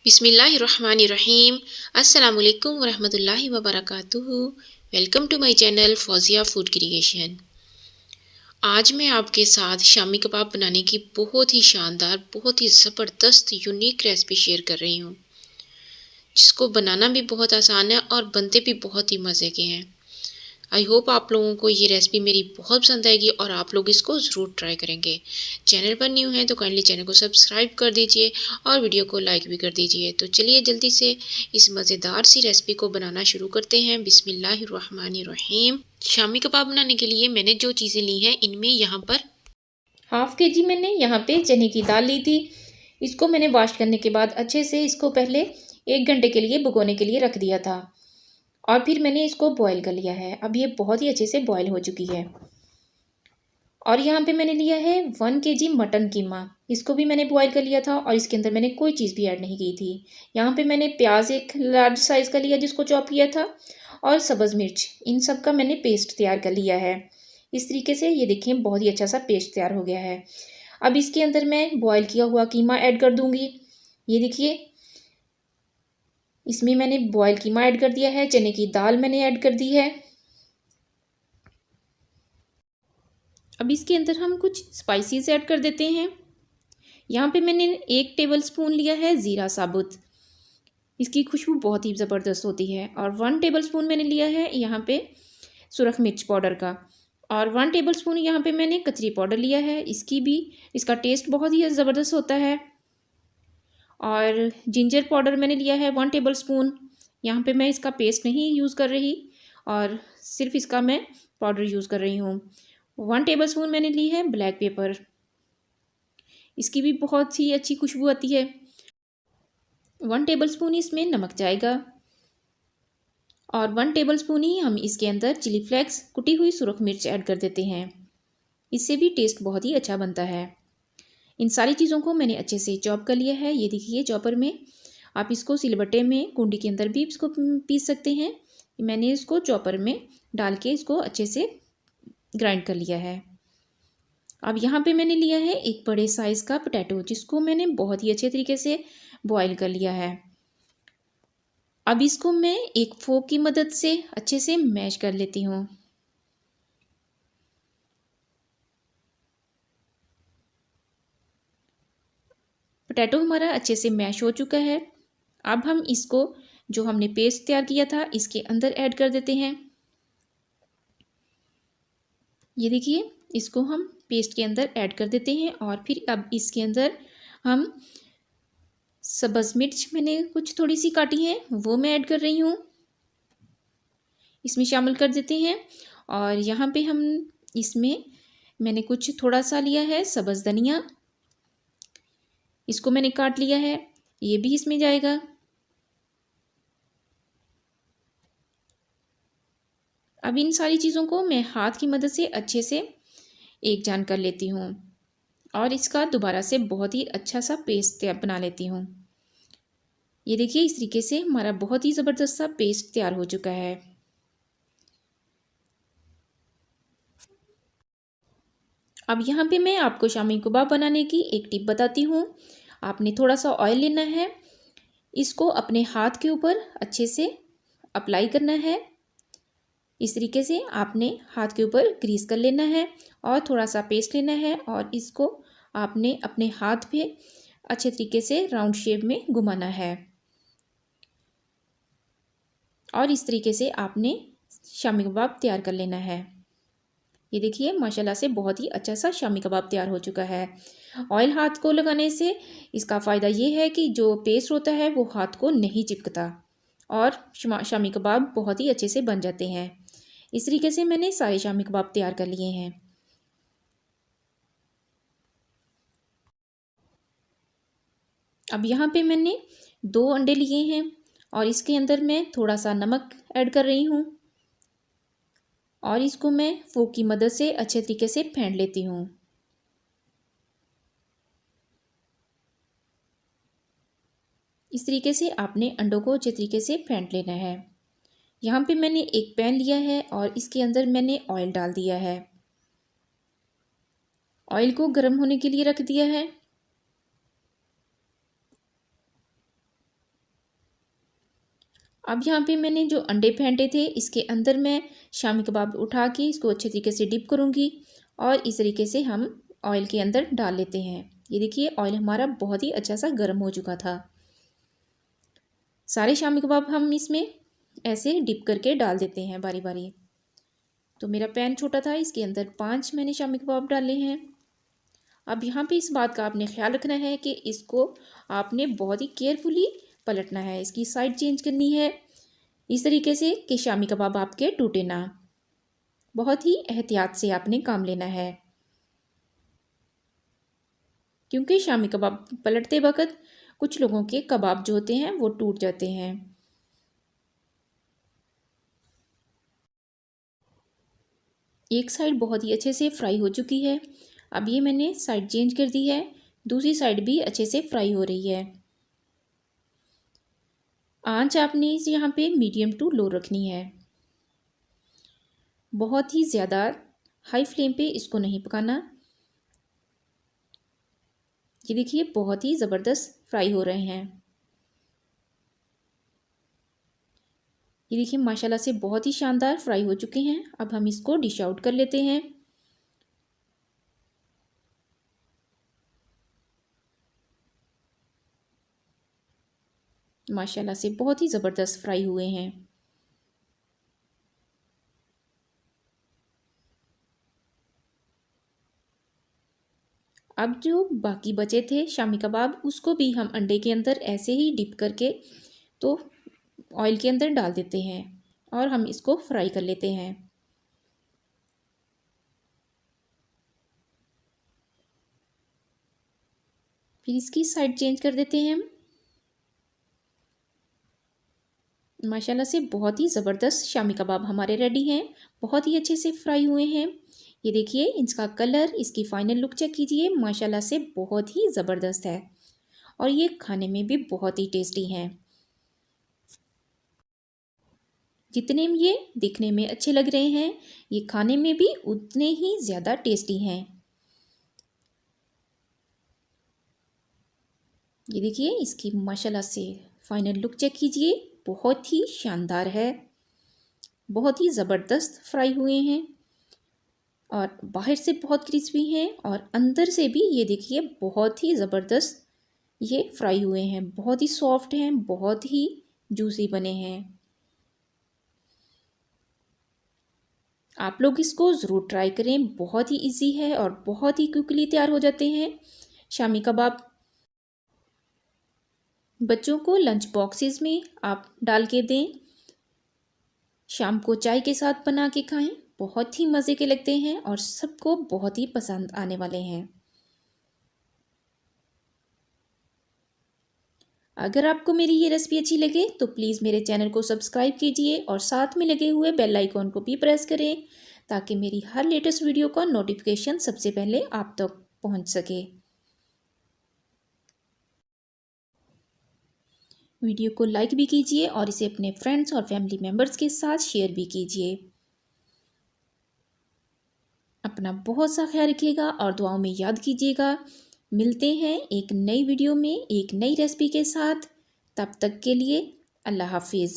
बिस्मिल्लाहिर्रहमानिर्रहीम। अस्सलामुअलैकुम वरहमतुल्लाहि वबरकातुहू। Welcome to my channel Fauzia food creation. आज मैं आपके साथ शामी कबाब बनाने की बहुत ही शानदार, बहुत ही ज़बरदस्त यूनिक रेसिपी शेयर कर रही हूँ, जिसको बनाना भी बहुत आसान है और बनते भी बहुत ही मज़े के हैं। आई होप आप लोगों को ये रेसिपी मेरी बहुत पसंद आएगी और आप लोग इसको ज़रूर ट्राई करेंगे। चैनल पर न्यू हैं तो काइंडली चैनल को सब्सक्राइब कर दीजिए और वीडियो को लाइक भी कर दीजिए। तो चलिए जल्दी से इस मज़ेदार सी रेसिपी को बनाना शुरू करते हैं। बिस्मिल्लाहिर्रहमानिर्रहीम। शामी कबाब बनाने के लिए मैंने जो चीज़ें ली हैं, इनमें यहाँ पर हाफ के जी मैंने यहाँ पे चने की दाल ली थी। इसको मैंने वॉश करने के बाद अच्छे से इसको पहले 1 घंटे के लिए भिगोने के लिए रख दिया था और फिर मैंने इसको बॉईल कर लिया है। अब ये बहुत ही अच्छे से बॉईल हो चुकी है। और यहाँ पे मैंने लिया है 1 kg मटन कीमा। इसको भी मैंने बॉईल कर लिया था और इसके अंदर मैंने कोई चीज़ भी ऐड नहीं की थी। यहाँ पे मैंने प्याज एक लार्ज साइज़ का लिया जिसको चॉप किया था और सब्ज़ मिर्च, इन सब का मैंने पेस्ट तैयार कर लिया है। इस तरीके से ये देखिए बहुत ही अच्छा सा पेस्ट तैयार हो गया है। अब इसके अंदर मैं बॉईल किया हुआ कीमा ऐड कर दूंगी। ये देखिए इसमें मैंने बॉईल कीमा ऐड कर दिया है, चने की दाल मैंने ऐड कर दी है। अब इसके अंदर हम कुछ स्पाइसेस ऐड कर देते हैं। यहाँ पे मैंने 1 टेबलस्पून लिया है ज़ीरा साबुत। इसकी खुशबू बहुत ही ज़बरदस्त होती है। और 1 टेबलस्पून मैंने लिया है यहाँ पे सुरख मिर्च पाउडर का। और 1 टेबलस्पून यहाँ पे मैंने कचरी पाउडर लिया है। इसका टेस्ट बहुत ही ज़बरदस्त होता है। और जिंजर पाउडर मैंने लिया है 1 टेबलस्पून। यहाँ पे मैं इसका पेस्ट नहीं यूज़ कर रही और सिर्फ इसका मैं पाउडर यूज़ कर रही हूँ। 1 टेबलस्पून मैंने ली है ब्लैक पेपर। इसकी भी बहुत ही अच्छी खुशबू आती है। 1 टेबलस्पून इसमें नमक जाएगा और 1 टेबलस्पून ही हम इसके अंदर चिली फ्लेक्स कुटी हुई सुरख मिर्च ऐड कर देते हैं। इससे भी टेस्ट बहुत ही अच्छा बनता है। इन सारी चीज़ों को मैंने अच्छे से चॉप कर लिया है। ये देखिए चॉपर में, आप इसको सिलबट्टे में कुंडी के अंदर भी इसको पीस सकते हैं। मैंने इसको चॉपर में डाल के इसको अच्छे से ग्राइंड कर लिया है। अब यहाँ पे मैंने लिया है एक बड़े साइज़ का पोटैटो, जिसको मैंने बहुत ही अच्छे तरीके से बॉईल कर लिया है। अब इसको मैं एक फोक की मदद से अच्छे से मैश कर लेती हूँ। पोटैटो हमारा अच्छे से मैश हो चुका है। अब हम इसको, जो हमने पेस्ट तैयार किया था, इसके अंदर ऐड कर देते हैं। ये देखिए इसको हम पेस्ट के अंदर ऐड कर देते हैं और फिर अब इसके अंदर हम सब्ज़ मिर्च मैंने कुछ थोड़ी सी काटी है वो मैं ऐड कर रही हूँ, इसमें शामिल कर देते हैं। और यहाँ पे हम इसमें मैंने कुछ थोड़ा सा लिया है सब्ज़ धनिया, इसको मैंने काट लिया है, ये भी इसमें जाएगा। अब इन सारी चीज़ों को मैं हाथ की मदद से अच्छे से एक जान कर लेती हूँ और इसका दोबारा से बहुत ही अच्छा सा पेस्ट बना लेती हूँ। ये देखिए इस तरीके से हमारा बहुत ही ज़बरदस्त सा पेस्ट तैयार हो चुका है। अब यहाँ पे मैं आपको शामी कबाब बनाने की एक टिप बताती हूँ। आपने थोड़ा सा ऑयल लेना है, इसको अपने हाथ के ऊपर अच्छे से अप्लाई करना है। इस तरीके से आपने हाथ के ऊपर ग्रीस कर लेना है और थोड़ा सा पेस्ट लेना है और इसको आपने अपने हाथ पे अच्छे तरीके से राउंड शेप में घुमाना है। और इस तरीके से आपने शामी कबाब तैयार कर लेना है। ये देखिए माशाल्लाह से बहुत ही अच्छा सा शामी कबाब तैयार हो चुका है। ऑयल हाथ को लगाने से इसका फ़ायदा ये है कि जो पेस्ट होता है वो हाथ को नहीं चिपकता और शामी कबाब बहुत ही अच्छे से बन जाते हैं। इस तरीके से मैंने सारे शामी कबाब तैयार कर लिए हैं। अब यहाँ पे मैंने 2 अंडे लिए हैं और इसके अंदर मैं थोड़ा सा नमक ऐड कर रही हूँ और इसको मैं फोक की मदद से अच्छे तरीके से फेंट लेती हूँ। इस तरीके से आपने अंडों को अच्छे तरीके से फेंट लेना है। यहाँ पे मैंने एक पैन लिया है और इसके अंदर मैंने ऑयल डाल दिया है। ऑयल को गर्म होने के लिए रख दिया है। अब यहाँ पे मैंने जो अंडे फेंटे थे इसके अंदर मैं शामी कबाब उठा के इसको अच्छे तरीके से डिप करूँगी और इस तरीके से हम ऑयल के अंदर डाल लेते हैं। ये देखिए ऑयल हमारा बहुत ही अच्छा सा गर्म हो चुका था। सारे शामी कबाब हम इसमें ऐसे डिप करके डाल देते हैं बारी बारी। तो मेरा पैन छोटा था, इसके अंदर 5 मैंने शामी कबाब डाले हैं। अब यहाँ पे इस बात का आपने ख्याल रखना है कि इसको आपने बहुत ही केयरफुली पलटना है, इसकी साइड चेंज करनी है इस तरीके से कि शामी कबाब आपके टूटे ना। बहुत ही एहतियात से आपने काम लेना है, क्योंकि शामी कबाब पलटते वक्त कुछ लोगों के कबाब जो होते हैं वो टूट जाते हैं। एक साइड बहुत ही अच्छे से फ्राई हो चुकी है। अब ये मैंने साइड चेंज कर दी है, दूसरी साइड भी अच्छे से फ्राई हो रही है। आंच आपने इस यहाँ पे मीडियम टू लो रखनी है, बहुत ही ज़्यादा हाई फ्लेम पे इसको नहीं पकाना। ये देखिए बहुत ही ज़बरदस्त फ्राई हो रहे हैं। ये देखिए माशाल्लाह से बहुत ही शानदार फ्राई हो चुके हैं। अब हम इसको डिश आउट कर लेते हैं। माशाल्लाह से बहुत ही ज़बरदस्त फ्राई हुए हैं। अब जो बाकी बचे थे शामी कबाब उसको भी हम अंडे के अंदर ऐसे ही डिप करके तो ऑयल के अंदर डाल देते हैं और हम इसको फ्राई कर लेते हैं। फिर इसकी साइड चेंज कर देते हैं हम। माशाल्लाह से बहुत ही ज़बरदस्त शामी कबाब हमारे रेडी हैं, बहुत ही अच्छे से फ्राई हुए हैं। ये देखिए इसका कलर, इसकी फाइनल लुक चेक कीजिए, माशाल्लाह से बहुत ही ज़बरदस्त है और ये खाने में भी बहुत ही टेस्टी हैं। जितने ये दिखने में अच्छे लग रहे हैं ये खाने में भी उतने ही ज़्यादा टेस्टी हैं। ये देखिए इसकी माशाल्लाह से फाइनल लुक चेक कीजिए, बहुत ही शानदार है, बहुत ही ज़बरदस्त फ्राई हुए हैं और बाहर से बहुत क्रिस्पी हैं और अंदर से भी ये देखिए बहुत ही ज़बरदस्त ये फ्राई हुए हैं, बहुत ही सॉफ्ट हैं, बहुत ही जूसी बने हैं। आप लोग इसको ज़रूर ट्राई करें, बहुत ही इजी है और बहुत ही क्विकली तैयार हो जाते हैं शामी कबाब। बच्चों को लंच बॉक्सेस में आप डाल के दें, शाम को चाय के साथ बना के खाएं, बहुत ही मज़े के लगते हैं और सबको बहुत ही पसंद आने वाले हैं। अगर आपको मेरी ये रेसिपी अच्छी लगे तो प्लीज़ मेरे चैनल को सब्सक्राइब कीजिए और साथ में लगे हुए बेल आइकॉन को भी प्रेस करें ताकि मेरी हर लेटेस्ट वीडियो का नोटिफिकेशन सबसे पहले आप तक पहुंच सके। वीडियो को लाइक भी कीजिए और इसे अपने फ्रेंड्स और फैमिली मेम्बर्स के साथ शेयर भी कीजिए। अपना बहुत सा ख्याल रखिएगा और दुआओं में याद कीजिएगा। मिलते हैं एक नई वीडियो में एक नई रेसिपी के साथ, तब तक के लिए अल्लाह हाफिज़।